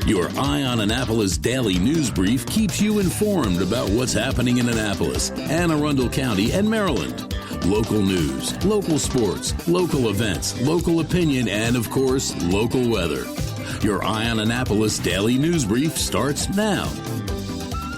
Your Eye on Annapolis daily news brief keeps you informed about what's happening in Annapolis, Anne Arundel County, and Maryland. Local news, local sports, local events, local opinion, and, of course, local weather. Your Eye on Annapolis daily news brief starts now.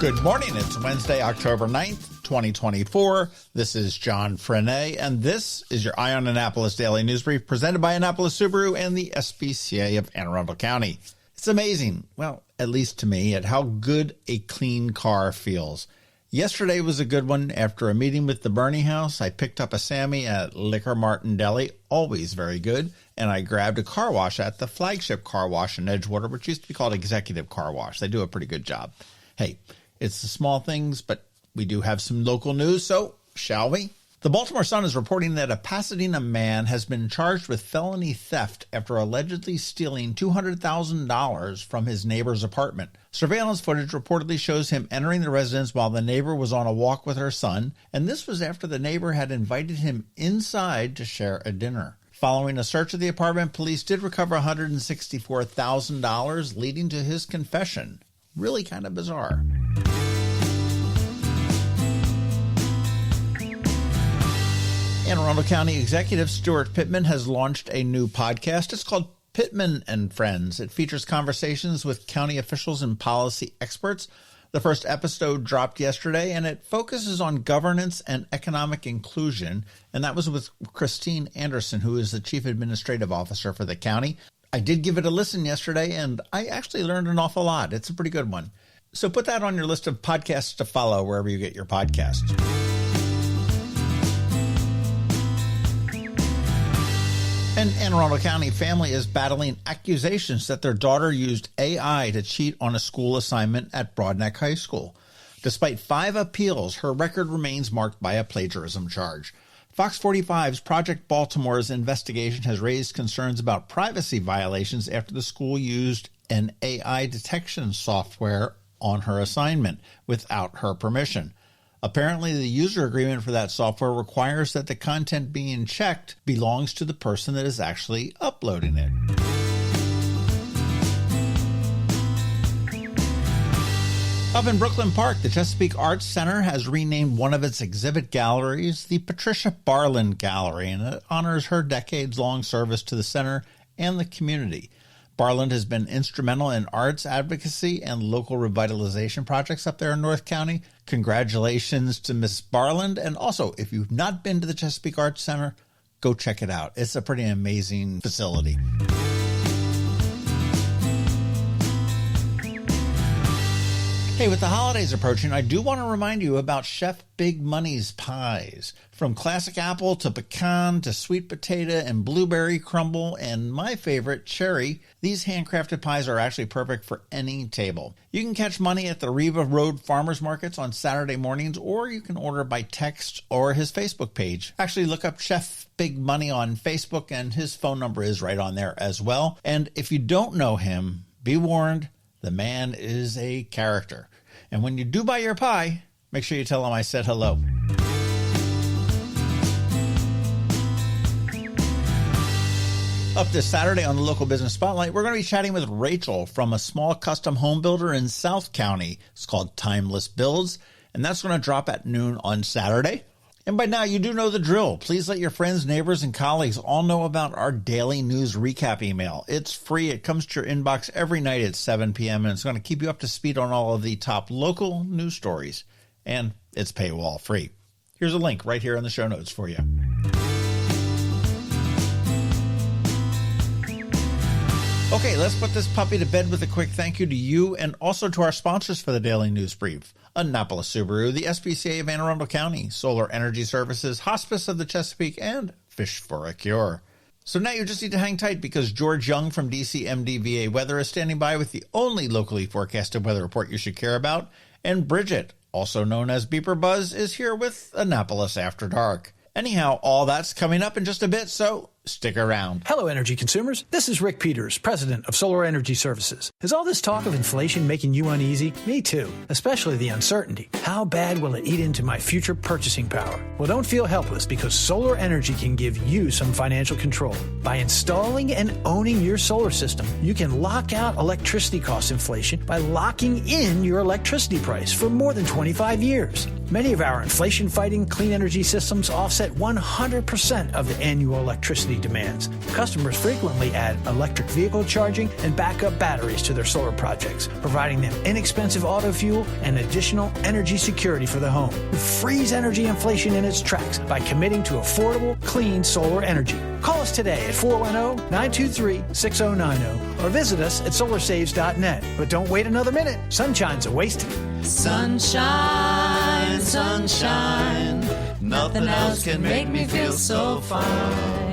Good morning. It's Wednesday, October 9th, 2024. This is John Frenaye, and this is your Eye on Annapolis daily news brief presented by Annapolis Subaru and the SPCA of Anne Arundel County. It's amazing, well, at least to me, at how good a clean car feels. Yesterday was a good one. After a meeting with the Bernie House, I picked up a Sammy at Liquor Mart and Deli, always very good, and I grabbed a car wash at the flagship car wash in Edgewater, which used to be called Executive Car Wash. They do a pretty good job. Hey, it's the small things, but we do have some local news, so shall we? The Baltimore Sun is reporting that a Pasadena man has been charged with felony theft after allegedly stealing $200,000 from his neighbor's apartment. Surveillance footage reportedly shows him entering the residence while the neighbor was on a walk with her son, and this was after the neighbor had invited him inside to share a dinner. Following a search of the apartment, police did recover $164,000, leading to his confession. Really kind of bizarre. Anne Arundel County Executive Stuart Pittman has launched a new podcast. It's called Pittman and Friends. It features conversations with county officials and policy experts. The first episode dropped yesterday, and it focuses on governance and economic inclusion. And that was with Christine Anderson, who is the Chief Administrative Officer for the county. I did give it a listen yesterday, and I actually learned an awful lot. It's a pretty good one. So put that on your list of podcasts to follow wherever you get your podcasts. An Anne Arundel County family is battling accusations that their daughter used AI to cheat on a school assignment at Broadneck High School. Despite 5 appeals, her record remains marked by a plagiarism charge. Fox 45's Project Baltimore's investigation has raised concerns about privacy violations after the school used an AI detection software on her assignment without her permission. Apparently, the user agreement for that software requires that the content being checked belongs to the person that is actually uploading it. Up in Brooklyn Park, the Chesapeake Arts Center has renamed one of its exhibit galleries the Patricia Barland Gallery, and it honors her decades-long service to the center and the community. Barland has been instrumental in arts advocacy and local revitalization projects up there in North County. Congratulations to Miss Barland. And also, if you've not been to the Chesapeake Arts Center, go check it out. It's a pretty amazing facility. Hey, with the holidays approaching, I do want to remind you about Chef Big Money's pies. From classic apple to pecan to sweet potato and blueberry crumble and my favorite, cherry, these handcrafted pies are actually perfect for any table. You can catch Money at the Riva Road Farmers Markets on Saturday mornings, or you can order by text or his Facebook page. Actually, look up Chef Big Money on Facebook, and his phone number is right on there as well. And if you don't know him, be warned, the man is a character. And when you do buy your pie, make sure you tell him I said hello. Up this Saturday on the Local Business Spotlight, we're going to be chatting with Rachel from a small custom home builder in South County. It's called Timeless Builds, and that's going to drop at noon on Saturday. And by now, you do know the drill. Please let your friends, neighbors, and colleagues all know about our daily news recap email. It's free. It comes to your inbox every night at 7 p.m., and it's going to keep you up to speed on all of the top local news stories. And it's paywall free. Here's a link right here in the show notes for you. Okay, let's put this puppy to bed with a quick thank you to you and also to our sponsors for the Daily News Brief. Annapolis Subaru, the SPCA of Anne Arundel County, Solar Energy Services, Hospice of the Chesapeake, and Fish for a Cure. So now you just need to hang tight because George Young from DCMDVA Weather is standing by with the only locally forecasted weather report you should care about. And Bridget, also known as BeeprBuzz, is here with Annapolis After Dark. Anyhow, all that's coming up in just a bit, so Stick around. Hello, energy consumers. This is Rick Peters, president of Solar Energy Services. Is all this talk of inflation making you uneasy? Me too, especially the uncertainty. How bad will it eat into my future purchasing power? Well, don't feel helpless because solar energy can give you some financial control. By installing and owning your solar system, you can lock out electricity cost inflation by locking in your electricity price for more than 25 years. Many of our inflation-fighting clean energy systems offset 100% of the annual electricity demands. Customers frequently add electric vehicle charging and backup batteries to their solar projects, providing them inexpensive auto fuel and additional energy security for the home. Freeze energy inflation in its tracks by committing to affordable, clean solar energy. Call us today at 410-923-6090 or visit us at solarsaves.net. But don't wait another minute. Sunshine's a wasted. Sunshine, sunshine, nothing else can make me feel so fine.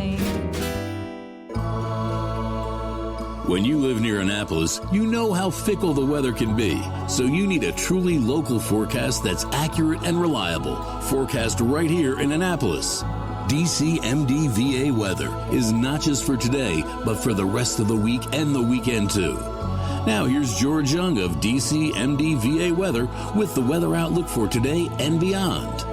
When you live near Annapolis, you know how fickle the weather can be. So you need a truly local forecast that's accurate and reliable. Forecast right here in Annapolis. DCMDVA weather is not just for today, but for the rest of the week and the weekend too. Now here's George Young of DCMDVA weather with the weather outlook for today and beyond.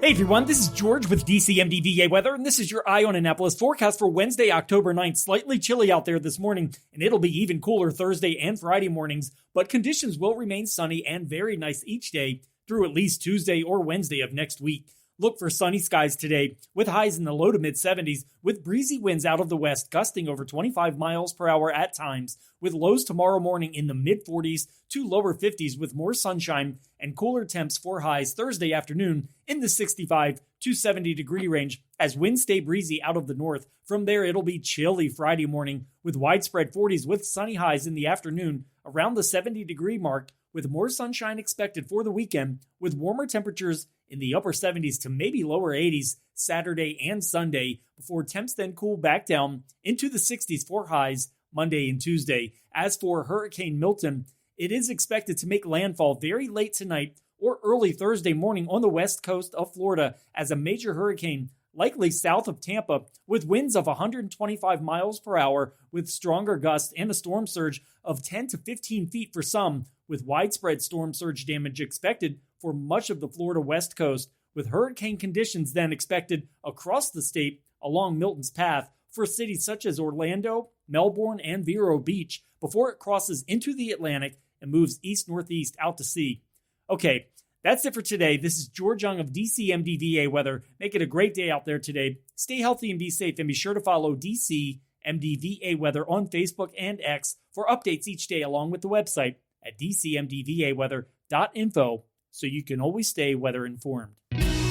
Hey everyone, this is George with DCMDVA weather, and this is your Eye on Annapolis forecast for Wednesday, October 9th. Slightly chilly out there this morning, and it'll be even cooler Thursday and Friday mornings, but conditions will remain sunny and very nice each day through at least Tuesday or Wednesday of next week. Look for sunny skies today with highs in the low to mid 70s with breezy winds out of the west gusting over 25 miles per hour at times, with lows tomorrow morning in the mid 40s to lower 50s with more sunshine and cooler temps for highs Thursday afternoon in the 65 to 70 degree range as winds stay breezy out of the north. From there, it'll be chilly Friday morning with widespread 40s with sunny highs in the afternoon around the 70 degree mark, with more sunshine expected for the weekend with warmer temperatures in the upper 70s to maybe lower 80s Saturday and Sunday before temps then cool back down into the 60s for highs Monday and Tuesday. As for Hurricane Milton, it is expected to make landfall very late tonight or early Thursday morning on the west coast of Florida as a major hurricane, likely south of Tampa, with winds of 125 miles per hour with stronger gusts and a storm surge of 10 to 15 feet for some, with widespread storm surge damage expected for much of the Florida west coast, with hurricane conditions then expected across the state along Milton's path for cities such as Orlando, Melbourne, and Vero Beach before it crosses into the Atlantic and moves east-northeast out to sea. Okay, that's it for today. This is George Young of DCMDVA weather. Make it a great day out there today. Stay healthy and be safe, and be sure to follow DCMDVA weather on Facebook and X for updates each day, along with the website at dcmdvaweather.info, so you can always stay weather informed.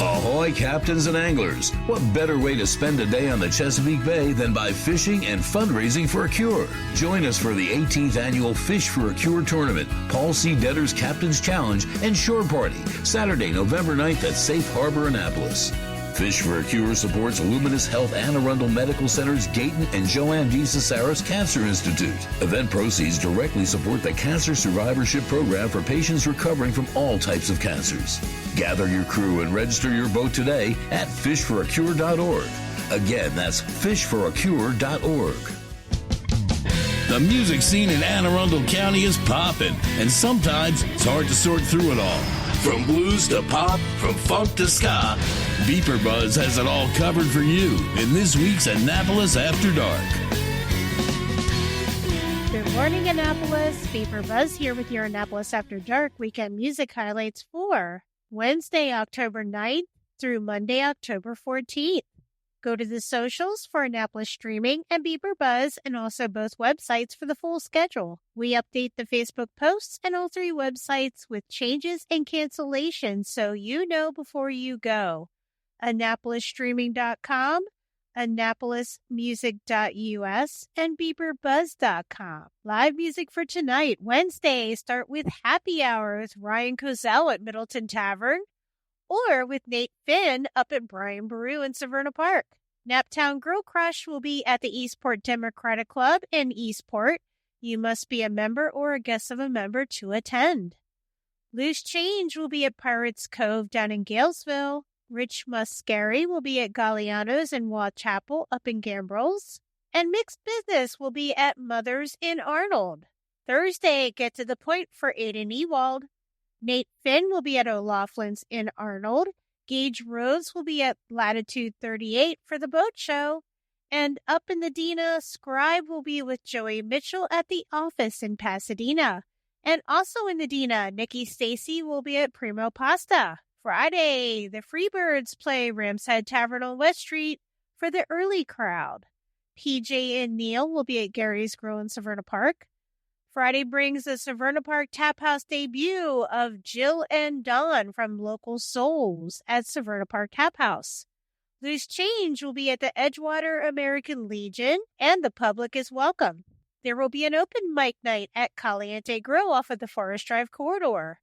Ahoy, captains and anglers. What better way to spend a day on the Chesapeake Bay than by fishing and fundraising for a cure? Join us for the 18th annual Fish for a Cure tournament, Paul C. Detter's Captain's Challenge, and Shore Party, Saturday, November 9th at Safe Harbor, Annapolis. Fish for a Cure supports Luminous Health Anne Arundel Medical Center's Gayton and Joanne D. Cesaris Cancer Institute. Event proceeds directly support the Cancer Survivorship Program for patients recovering from all types of cancers. Gather your crew and register your boat today at fishforacure.org. Again, that's fishforacure.org. The music scene in Anne Arundel County is popping, and sometimes it's hard to sort through it all. From blues to pop, from funk to ska, BeeprBuzz has it all covered for you in this week's Annapolis After Dark. Good morning, Annapolis. BeeprBuzz here with your Annapolis After Dark weekend music highlights for Wednesday, October 9th through Monday, October 14th. Go to the socials for Annapolis Streaming and BeeprBuzz, and also both websites for the full schedule. We update the Facebook posts and all three websites with changes and cancellations, so you know before you go. AnnapolisStreaming.com, AnnapolisMusic.us, and BeeprBuzz.com. Live music for tonight, Wednesday, start with Happy Hour with Ryan Cozell at Middleton Tavern, or with Nate Finn up at Brian Baru in Severna Park. Naptown Grill Crush will be at the Eastport Democratic Club in Eastport. You must be a member or a guest of a member to attend. Loose Change will be at Pirates Cove down in Galesville. Rich Muscari will be at Galliano's in Waugh Chapel up in Gambrills. And Mixed Business will be at Mother's in Arnold. Thursday, Get to the Point for Aiden Ewald. Nate Finn will be at O'Loughlin's in Arnold. Gage Rose will be at Latitude 38 for the boat show. And up in the Dina, Scribe will be with Joey Mitchell at the office in Pasadena. And also in the Dina, Nikki Stacy will be at Primo Pasta. Friday, the Freebirds play Ram's Head Tavern on West Street for the early crowd. PJ and Neil will be at Gary's Grill in Severna Park. Friday brings the Severna Park Tap House debut of Jill and Don from Local Souls at Severna Park Tap House. Loose Change will be at the Edgewater American Legion, and the public is welcome. There will be an open mic night at Caliente Grill off of the Forest Drive corridor.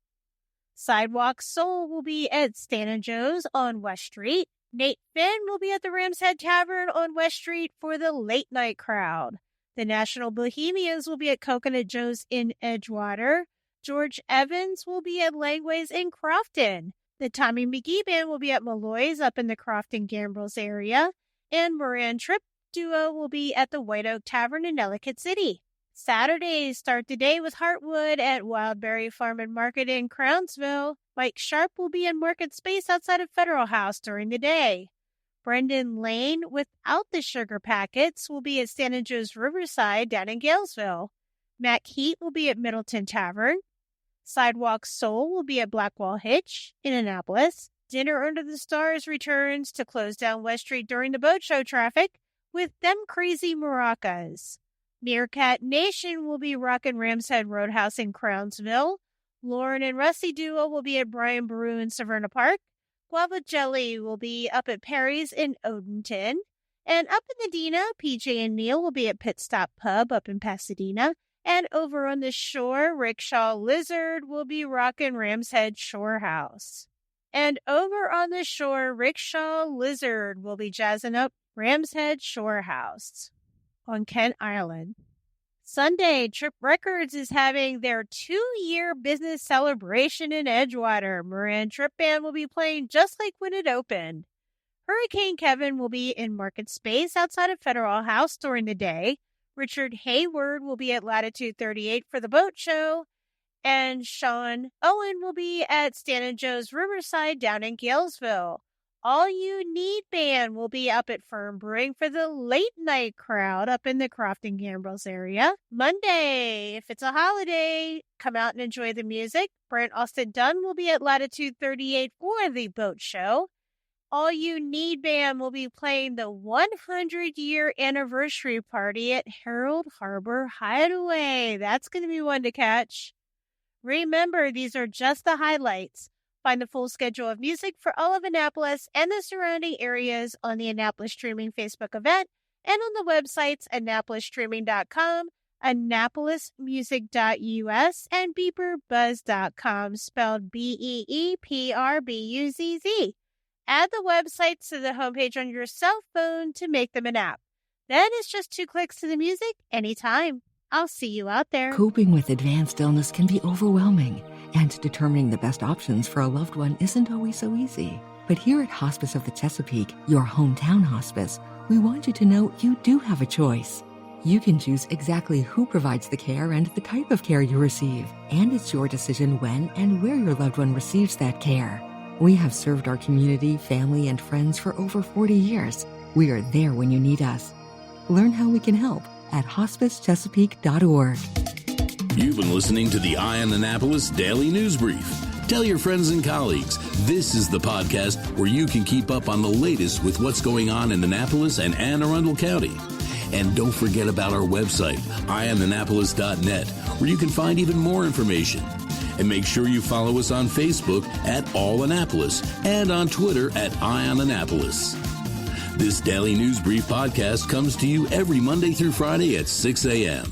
Sidewalk Soul will be at Stan & Joe's on West Street. Nate Finn will be at the Ram's Head Tavern on West Street for the late night crowd. The National Bohemians will be at Coconut Joe's in Edgewater. George Evans will be at Langway's in Crofton. The Tommy McGee Band will be at Malloy's up in the Crofton-Gambrills area. And Moran Tripp Duo will be at the White Oak Tavern in Ellicott City. Saturdays start the day with Heartwood at Wildberry Farm and Market in Crownsville. Mike Sharp will be in Market Space outside of Federal House during the day. Brendan Lane, without the sugar packets, will be at Stan & Joe's Riverside down in Galesville. Matt Heat will be at Middleton Tavern. Sidewalk Soul will be at Blackwall Hitch in Annapolis. Dinner Under the Stars returns to close down West Street during the boat show traffic with Them Crazy Maracas. Meerkat Nation will be rocking Ram's Head Roadhouse in Crownsville. Lauren and Rusty Duo will be at Brian Baru in Severna Park. Guava Jelly will be up at Perry's in Odenton. And up in the Dina, PJ and Neil will be at Pit Stop Pub up in Pasadena. And over on the shore, Rickshaw Lizard will be rocking Ram's Head Shore House. And over on the shore, Rickshaw Lizard will be jazzing up Ram's Head Shore House on Kent Island. Sunday, Trip Records is having their 2-year business celebration in Edgewater. Moran Trip Band will be playing just like when it opened. Hurricane Kevin will be in Market Space outside of Federal House during the day. Richard Hayward will be at Latitude 38 for the boat show. And Sean Owen will be at Stan & Joe's Riverside down in Galesville. All You Need Band will be up at Fern Brewing for the late night crowd up in the Crofton-Gambrills area. Monday, if it's a holiday, come out and enjoy the music. Brent Austin Dunn will be at Latitude 38 for the boat show. All You Need Band will be playing the 100-year anniversary party at Harold Harbor Hideaway. That's going to be one to catch. Remember, these are just the highlights. Find the full schedule of music for all of Annapolis and the surrounding areas on the Annapolis Streaming Facebook event and on the websites AnnapolisStreaming.com, AnnapolisMusic.us, and BeeprBuzz.com, spelled BeeprBuzz. Add the websites to the homepage on your cell phone to make them an app. Then it's just 2 clicks to the music anytime. I'll see you out there. Coping with advanced illness can be overwhelming, and determining the best options for a loved one isn't always so easy. But here at Hospice of the Chesapeake, your hometown hospice, we want you to know you do have a choice. You can choose exactly who provides the care and the type of care you receive, and it's your decision when and where your loved one receives that care. We have served our community, family, and friends for over 40 years. We are there when you need us. Learn how we can help at hospicechesapeake.org. You've been listening to the Eye on Annapolis Daily News Brief. Tell your friends and colleagues, this is the podcast where you can keep up on the latest with what's going on in Annapolis and Anne Arundel County. And don't forget about our website, eyeonannapolis.net, where you can find even more information. And make sure you follow us on Facebook at All Annapolis and on Twitter at Eye on Annapolis. This Daily News Brief podcast comes to you every Monday through Friday at 6 a.m.